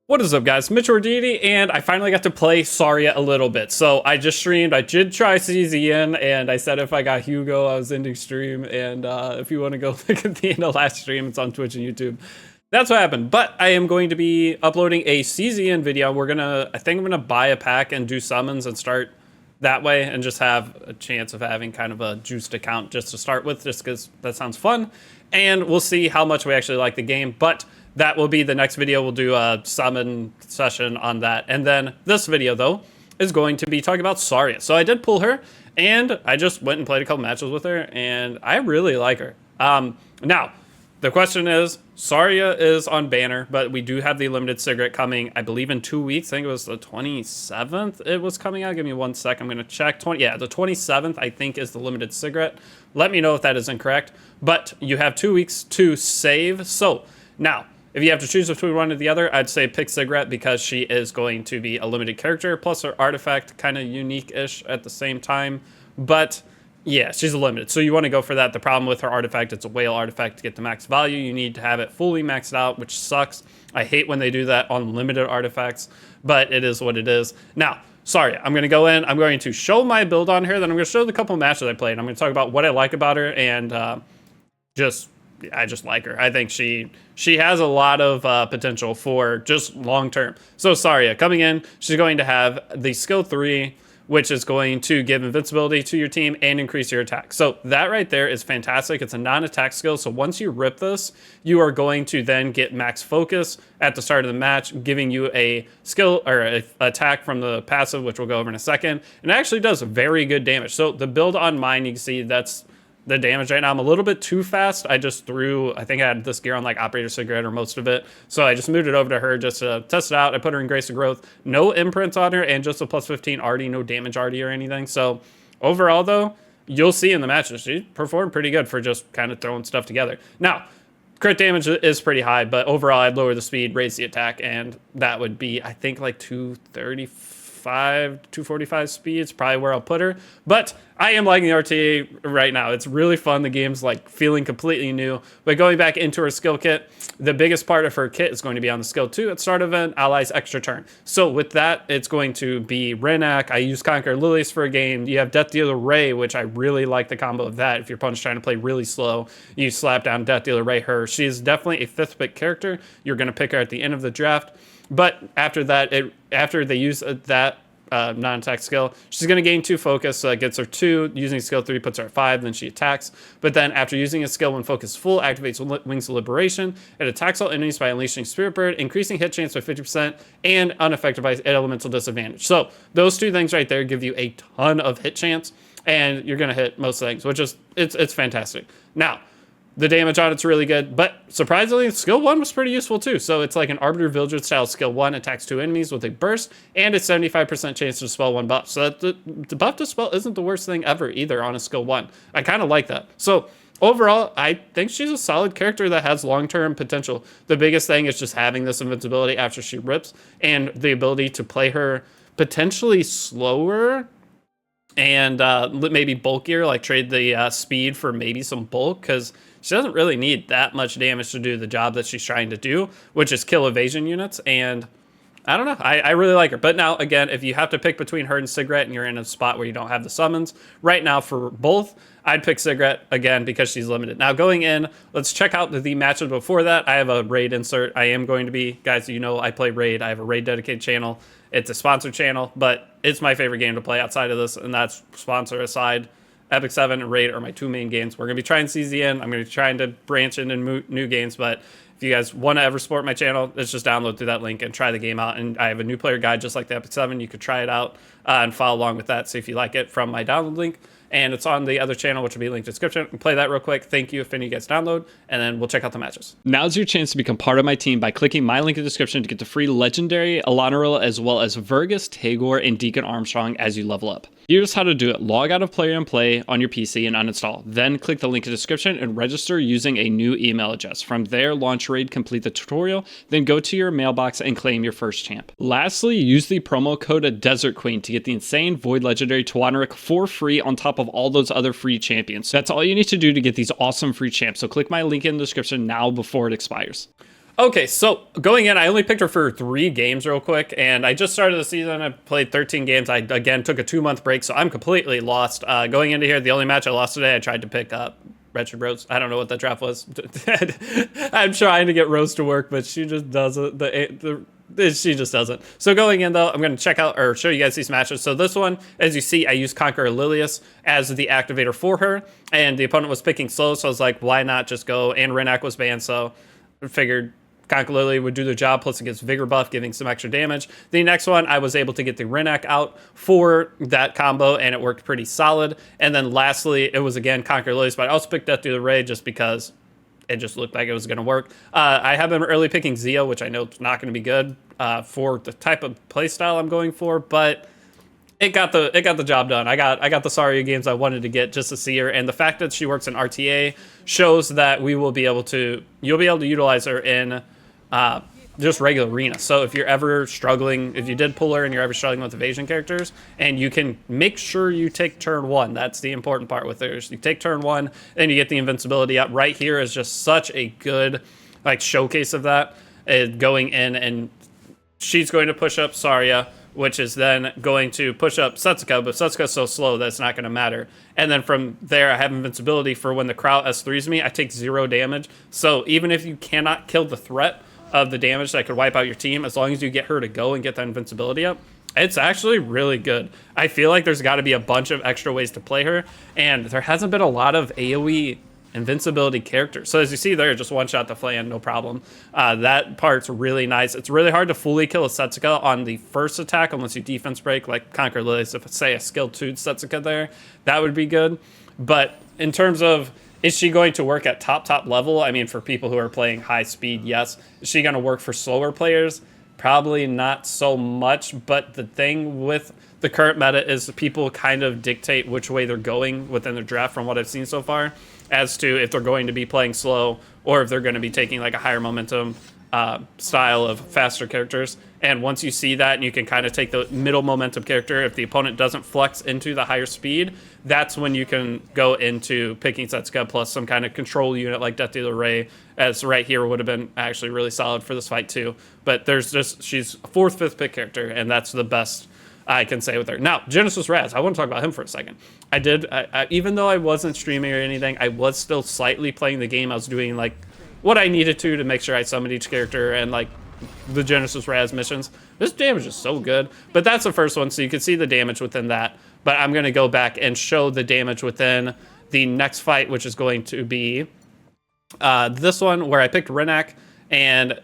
What is up, guys? Mitch or Deity, and I finally got to play Saria a little bit. So I just streamed. I did try CZN, and I said if I got Hugo, I was ending stream. And if you want to go look at the end of last stream, it's on Twitch and YouTube. That's what happened. But I am going to be uploading a CZN video. I think I'm gonna buy a pack and do summons and start that way, and just have a chance of having kind of a juiced account just to start with, just because that sounds fun. And we'll see how much we actually like the game. But that will be the next video. We'll do a summon session on that. And then this video, though, is going to be talking about Saria. So I did pull her, and I just went and played a couple matches with her, and I really like her. Now, the question is, Saria is on banner, but we do have the limited Sigret coming, I believe, in 2 weeks. I think it was the 27th it was coming out. Give me 1 sec. I'm going to check. Yeah, the 27th, I think, is the limited Sigret. Let me know if that is incorrect. But you have 2 weeks to save. So, now, if you have to choose between one or the other, I'd say pick Sigret because she is going to be a limited character, plus her artifact, kind of unique-ish at the same time. But yeah, she's limited, so you want to go for that. The problem with her artifact, it's a whale artifact. To get the max value, you need to have it fully maxed out, which sucks. I hate when they do that on limited artifacts, but it is what it is. Now, sorry, I'm going to go in. I'm going to show my build on her, then I'm going to show the couple matches I played. I'm going to talk about what I like about her, and I just like her. I think she has a lot of potential for just long term. So Saria coming in, she's going to have the skill 3, which is going to give invincibility to your team and increase your attack. So that right there is fantastic. It's a non-attack skill. So once you rip this, you are going to then get max focus at the start of the match, giving you a skill or an attack from the passive, which we'll go over in a second. And it actually does very good damage. So the build on mine, you can see that's the damage right now. I'm a little bit too fast. I think I had this gear on like Operator Sigret or most of it. So I just moved it over to her just to test it out. I put her in Grace of Growth. No imprints on her and just a plus 15 arty, no damage arty or anything. So overall though, you'll see in the matches, she performed pretty good for just kind of throwing stuff together. Now, crit damage is pretty high, but overall I'd lower the speed, raise the attack, and that would be, I think, like 245 speeds, probably where I'll put her. But I am liking the RTA right now. It's really fun. The game's like feeling completely new. But going back into her skill kit, the biggest part of her kit is going to be on the skill 2 at start of an ally's extra turn. So with that, it's going to be Renak. I use Conquer Lilies for a game. You have Death Dealer Ray, which I really like the combo of that. If your opponent's trying to play really slow, you slap down Death Dealer Ray her. She is definitely a 5th pick character. You're going to pick her at the end of the draft. But after that, after they use that non-attack skill, she's going to gain 2 focus, so it gets her 2. Using skill 3 puts her at 5, then she attacks. But then after using a skill when focus full, activates Wings of Liberation. It attacks all enemies by unleashing Spirit Bird, increasing hit chance by 50%, and unaffected by elemental disadvantage. So those 2 things right there give you a ton of hit chance, and you're going to hit most things, which is, it's fantastic. Now, the damage on it's really good, but surprisingly, skill 1 was pretty useful too. So it's like an Arbiter Villager style skill 1, attacks 2 enemies with a burst, and a 75% chance to dispel 1 buff. So that the buff dispel isn't the worst thing ever either on a skill 1. I kind of like that. So overall, I think she's a solid character that has long-term potential. The biggest thing is just having this invincibility after she rips, and the ability to play her potentially slower and maybe bulkier, like trade the speed for maybe some bulk, because she doesn't really need that much damage to do the job that she's trying to do, which is kill evasion units. And I don't know, I really like her. But now, again, if you have to pick between her and Sigret and you're in a spot where you don't have the summons, right now for both, I'd pick Sigret, again, because she's limited. Now, going in, let's check out the matches before that. I have a raid insert. I am going to be, guys, you know I play raid. I have a raid dedicated channel. It's a sponsored channel, but it's my favorite game to play outside of this, and that's sponsor aside. Epic 7 and Raid are my 2 main games. We're going to be trying CZN. I'm going to be trying to branch into new games, but if you guys want to ever support my channel, let's just download through that link and try the game out. And I have a new player guide just like the Epic 7. You could try it out and follow along with that. See if you like it from my download link. And it's on the other channel, which will be linked in the description. Play that real quick. Thank you if any of you guys download, and then we'll check out the matches. Now's your chance to become part of my team by clicking my link in the description to get the free Legendary, Alanarilla, as well as Vergus, Tagore, and Deacon Armstrong as you level up. Here's how to do it. Log out of Player and Play on your PC and uninstall. Then click the link in the description and register using a new email address. From there, launch Raid, complete the tutorial, then go to your mailbox and claim your first champ. Lastly, use the promo code Desert Queen to get the insane Void Legendary Tawanaric for free on top of all those other free champions. That's all you need to do to get these awesome free champs. So click my link in the description now before it expires. Okay, so going in, I only picked her for 3 games real quick, and I just started the season. I played 13 games. I, again, took a 2-month break, so I'm completely lost. Going into here, the only match I lost today, I tried to pick up Wretched Rose. I don't know what that draft was. I'm trying to get Rose to work, but she just doesn't. She just doesn't. So going in, though, I'm going to check out or show you guys these matches. So this one, as you see, I used Conqueror Lilius as the activator for her, and the opponent was picking slow, so I was like, why not just go? And Renak was banned, so I figured Conqueror Lily would do the job, plus it gets Vigor buff, giving some extra damage. The next one, I was able to get the Renak out for that combo, and it worked pretty solid. And then lastly, it was again Conqueror Lilies, but I also picked Death Through the Ray just because it just looked like it was going to work. I have been early picking Zio, which I know is not going to be good for the type of playstyle I'm going for, but it got the job done. I got the Saria games I wanted to get just to see her, and the fact that she works in RTA shows that you'll be able to utilize her in just regular arena. So if you're ever struggling, if you did pull her and you're ever struggling with evasion characters, and you can make sure you take turn 1, that's the important part with hers. You take turn 1, and you get the invincibility up. Right here is just such a good like showcase of that. Going in, and she's going to push up Saria, which is then going to push up Setsuka, but Setsuka's so slow that it's not going to matter. And then from there, I have invincibility for when the Kraut S3s me, I take 0 damage. So even if you cannot kill the threat of the damage that could wipe out your team, as long as you get her to go and get that invincibility up, it's actually really good. I feel like there's got to be a bunch of extra ways to play her, and there hasn't been a lot of AoE invincibility characters. So as you see there, just one-shot the flan, no problem. That part's really nice. It's really hard to fully kill a Setsuka on the first attack unless you defense break, like Conquer Lilies. If, say, a skill 2 Setsuka there, that would be good. But in terms of, is she going to work at top level? I mean, for people who are playing high speed, yes. Is she going to work for slower players? Probably not so much. But the thing with the current meta is people kind of dictate which way they're going within their draft from what I've seen so far, as to if they're going to be playing slow or if they're going to be taking like a higher momentum style of faster characters. And once you see that, and you can kind of take the middle momentum character, if the opponent doesn't flex into the higher speed, that's when you can go into picking Setsuka plus some kind of control unit like Death Dealer Ray, as right here would have been actually really solid for this fight too. But there's just, she's 4th, 5th pick character, and that's the best I can say with her. Now, Genesis Raz, I want to talk about him for a second. Even though I wasn't streaming or anything, I was still slightly playing the game. I was doing like what I needed to make sure I summoned each character and like the Genesis Raz missions. This damage is so good, but that's the first one, so you can see the damage within that. But I'm going to go back and show the damage within the next fight, which is going to be this one where I picked Renak, and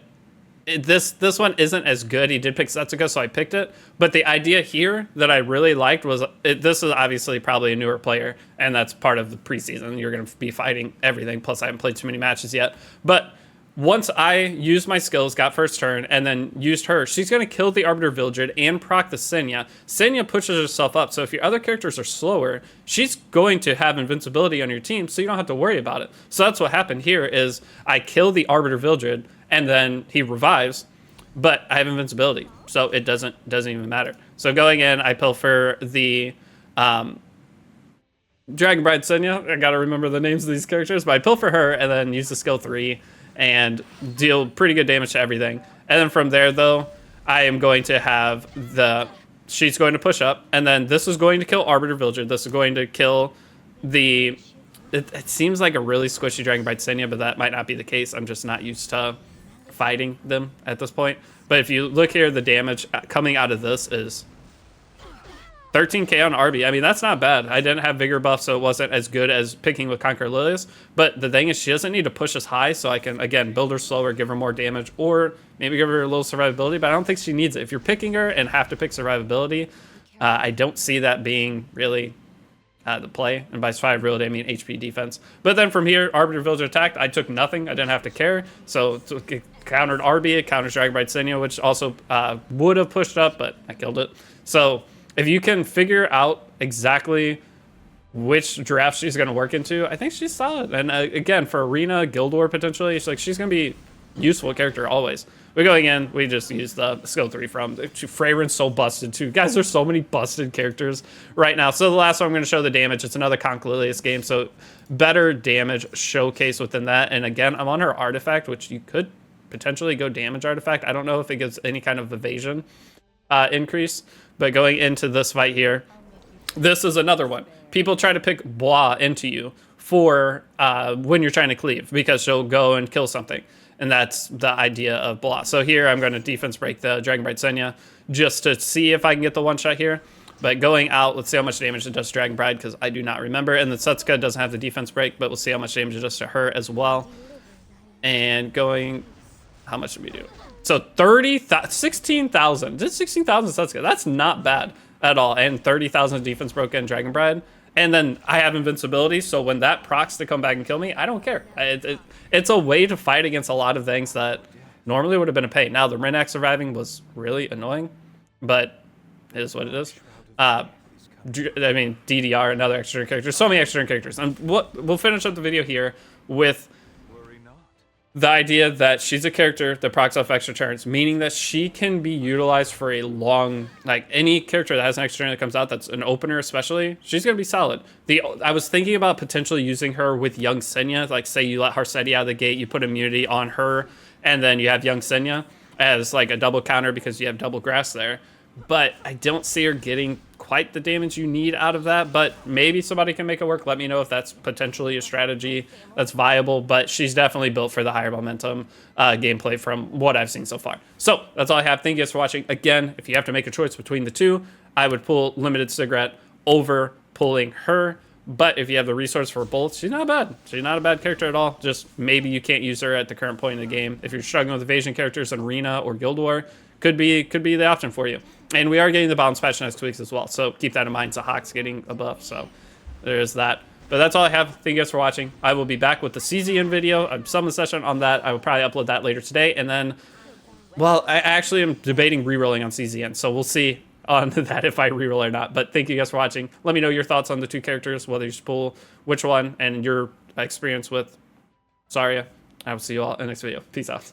this one isn't as good. He did pick Setsuka, so I picked it. But the idea here that I really liked was, this is obviously probably a newer player, and that's part of the preseason. You're going to be fighting everything, plus I haven't played too many matches yet. But once I used my skills, got first turn, and then used her, she's going to kill the Arbiter Vildred and proc the Senya. Senya pushes herself up, so if your other characters are slower, she's going to have invincibility on your team, so you don't have to worry about it. So that's what happened here, is I kill the Arbiter Vildred, and then he revives, but I have invincibility, so it doesn't even matter. So going in, I pilfer the Dragon Bride Senya. I gotta remember the names of these characters, but I pilfer her and then use the skill 3 and deal pretty good damage to everything. And then from there, though, I am going to have she's going to push up, and then this is going to kill Arbiter Vildred. This is going to kill the... It seems like a really squishy Dragon Bride Senya, but that might not be the case. I'm just not used to fighting them at this point. But if you look here, the damage coming out of this is 13k on RB. I mean, that's not bad. I didn't have Vigor buff, so it wasn't as good as picking with Conquer Lilius. But the thing is, she doesn't need to push as high, so I can, again, build her slower, give her more damage, or maybe give her a little survivability, but I don't think she needs it. If you're picking her and have to pick survivability, I don't see that being really the play. And by survivability, I mean HP defense. But then from here, Arbiter Village attacked. I took nothing. I didn't have to care. So it countered RB, it counters Dragon Bride Senya, which also would have pushed up, but I killed it. So if you can figure out exactly which draft she's going to work into, I think she's solid. And again, for Arena, Guild War potentially, she's going to be useful character always. We're going in, we just use the skill 3 from. Fragrance so busted too. Guys, there's so many busted characters right now. So the last one I'm going to show the damage. It's another Conch Lilius game, so better damage showcase within that. And again, I'm on her artifact, which you could potentially go damage artifact. I don't know if it gives any kind of evasion increase, but going into this fight here, this is another one. People try to pick Blah into you for when you're trying to cleave, because she'll go and kill something. And that's the idea of Blah. So here I'm going to defense break the Dragonbrite Senya just to see if I can get the one shot here. But going out, let's see how much damage it does to Dragonbride, because I do not remember. And the Setsuka doesn't have the defense break, but we'll see how much damage it does to her as well. And going, how much did we do? So 16,000. Just 16,000 Setsuka. That's not bad at all. And 30,000 defense broken Dragonbride. And then I have invincibility, so when that procs to come back and kill me, I don't care. It's a way to fight against a lot of things that normally would have been a pain. Now, the Renac surviving was really annoying, but it is what it is. I mean, DDR, another extra character. So many extra characters. And we'll finish up the video here with the idea that she's a character that procs off extra turns, meaning that she can be utilized for a long, like any character that has an extra turn that comes out, that's an opener especially, she's going to be solid. I was thinking about potentially using her with Young Senya, like say you let Harsetti out of the gate, you put immunity on her, and then you have Young Senya as like a double counter because you have double grass there. But I don't see her getting quite the damage you need out of that, but maybe somebody can make it work. Let me know if that's potentially a strategy that's viable, but she's definitely built for the higher momentum gameplay from what I've seen so far. So that's all I have. Thank you guys for watching. Again, if you have to make a choice between the two, I would pull Limited Sigret over pulling her, but if you have the resource for both, she's not bad. She's not a bad character at all. Just maybe you can't use her at the current point in the game. If you're struggling with evasion characters in Arena or Guild War, could be the option for you. And we are getting the balance patch next week as well, so keep that in mind. Zahak's getting a buff, so there's that. But that's all I have. Thank you guys for watching. I will be back with the CZN video. I'm summon session on that. I will probably upload that later today. And then, well, I actually am debating rerolling on CZN, so we'll see on that if I reroll or not. But thank you guys for watching. Let me know your thoughts on the two characters, whether you should pull which one, and your experience with Saria. I will see you all in the next video. Peace out.